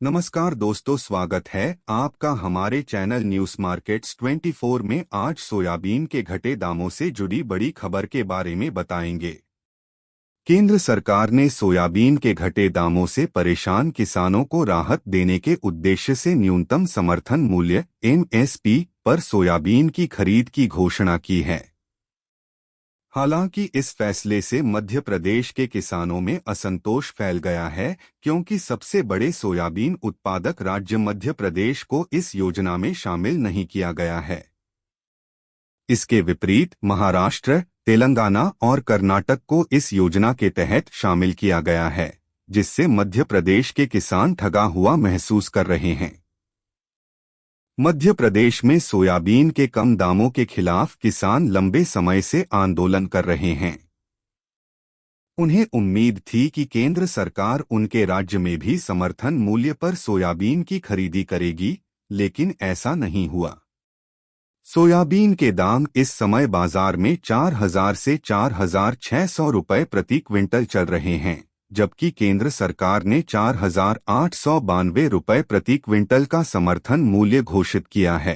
नमस्कार दोस्तों, स्वागत है आपका हमारे चैनल न्यूज मार्केट्स 24 में। आज सोयाबीन के घटे दामों से जुड़ी बड़ी खबर के बारे में बताएंगे। केंद्र सरकार ने सोयाबीन के घटे दामों से परेशान किसानों को राहत देने के उद्देश्य से न्यूनतम समर्थन मूल्य (MSP) पर सोयाबीन की खरीद की घोषणा की है। हालांकि इस फैसले से मध्य प्रदेश के किसानों में असंतोष फैल गया है, क्योंकि सबसे बड़े सोयाबीन उत्पादक राज्य मध्य प्रदेश को इस योजना में शामिल नहीं किया गया है। इसके विपरीत महाराष्ट्र, तेलंगाना और कर्नाटक को इस योजना के तहत शामिल किया गया है, जिससे मध्य प्रदेश के किसान ठगा हुआ महसूस कर रहे हैं। मध्य प्रदेश में सोयाबीन के कम दामों के खिलाफ किसान लंबे समय से आंदोलन कर रहे हैं। उन्हें उम्मीद थी कि केंद्र सरकार उनके राज्य में भी समर्थन मूल्य पर सोयाबीन की खरीदी करेगी, लेकिन ऐसा नहीं हुआ। सोयाबीन के दाम इस समय बाजार में 4,000 से 4,600 रुपये प्रति क्विंटल चल रहे हैं, जबकि केंद्र सरकार ने 4,892 रुपये प्रति क्विंटल का समर्थन मूल्य घोषित किया है।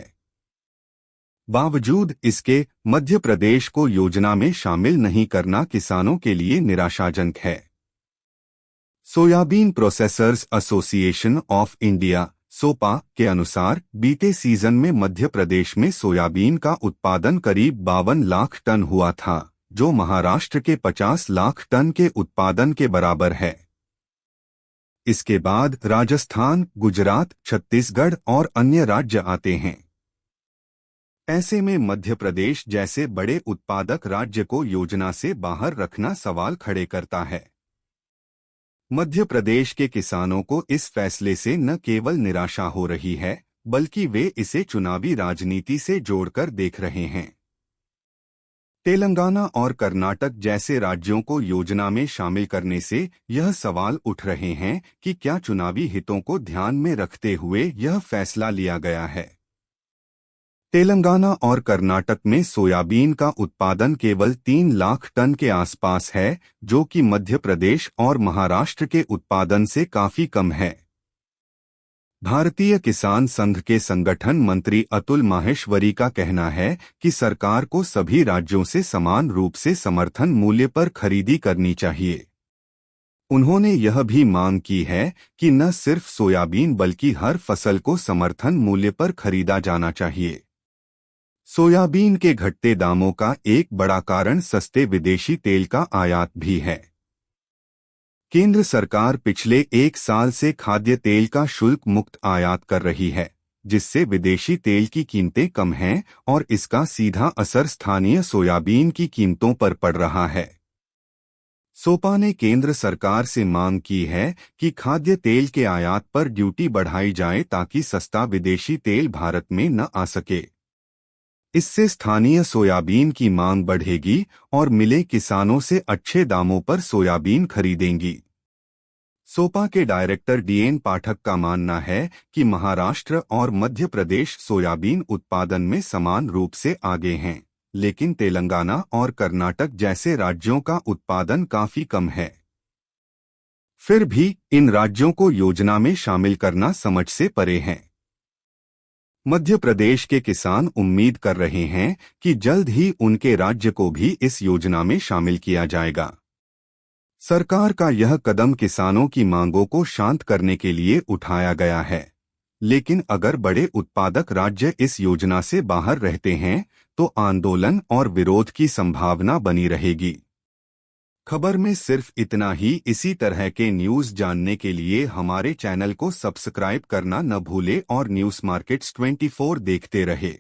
बावजूद इसके मध्य प्रदेश को योजना में शामिल नहीं करना किसानों के लिए निराशाजनक है। Soybean Processors Association of India (सोपा) के अनुसार बीते सीजन में मध्य प्रदेश में सोयाबीन का उत्पादन करीब 52 लाख टन हुआ था, जो महाराष्ट्र के 50 लाख टन के उत्पादन के बराबर है। इसके बाद राजस्थान, गुजरात, छत्तीसगढ़ और अन्य राज्य आते हैं। ऐसे में मध्य प्रदेश जैसे बड़े उत्पादक राज्य को योजना से बाहर रखना सवाल खड़े करता है। मध्य प्रदेश के किसानों को इस फैसले से न केवल निराशा हो रही है, बल्कि वे इसे चुनावी राजनीति से जोड़कर देख रहे हैं। तेलंगाना और कर्नाटक जैसे राज्यों को योजना में शामिल करने से यह सवाल उठ रहे हैं कि क्या चुनावी हितों को ध्यान में रखते हुए यह फैसला लिया गया है। तेलंगाना और कर्नाटक में सोयाबीन का उत्पादन केवल 3 लाख टन के आसपास है, जो कि मध्य प्रदेश और महाराष्ट्र के उत्पादन से काफी कम है। भारतीय किसान संघ के संगठन मंत्री अतुल माहेश्वरी का कहना है कि सरकार को सभी राज्यों से समान रूप से समर्थन मूल्य पर खरीदी करनी चाहिए। उन्होंने यह भी मांग की है कि न सिर्फ सोयाबीन बल्कि हर फसल को समर्थन मूल्य पर खरीदा जाना चाहिए। सोयाबीन के घटते दामों का एक बड़ा कारण सस्ते विदेशी तेल का आयात भी है। केंद्र सरकार पिछले 1 साल से खाद्य तेल का शुल्क मुक्त आयात कर रही है, जिससे विदेशी तेल की कीमतें कम हैं और इसका सीधा असर स्थानीय सोयाबीन की कीमतों पर पड़ रहा है। सोपा ने केंद्र सरकार से मांग की है कि खाद्य तेल के आयात पर ड्यूटी बढ़ाई जाए ताकि सस्ता विदेशी तेल भारत में न आ सके। इससे स्थानीय सोयाबीन की मांग बढ़ेगी और मिलें किसानों से अच्छे दामों पर सोयाबीन खरीदेंगी। सोपा के डायरेक्टर DN पाठक का मानना है कि महाराष्ट्र और मध्य प्रदेश सोयाबीन उत्पादन में समान रूप से आगे हैं, लेकिन तेलंगाना और कर्नाटक जैसे राज्यों का उत्पादन काफी कम है। फिर भी इन राज्यों को योजना में शामिल करना समझ से परे है। मध्य प्रदेश के किसान उम्मीद कर रहे हैं कि जल्द ही उनके राज्य को भी इस योजना में शामिल किया जाएगा। सरकार का यह कदम किसानों की मांगों को शांत करने के लिए उठाया गया है, लेकिन अगर बड़े उत्पादक राज्य इस योजना से बाहर रहते हैं तो आंदोलन और विरोध की संभावना बनी रहेगी। खबर में सिर्फ इतना ही। इसी तरह के न्यूज़ जानने के लिए हमारे चैनल को सब्सक्राइब करना न भूले और न्यूज़ मार्केट्स 24 देखते रहे।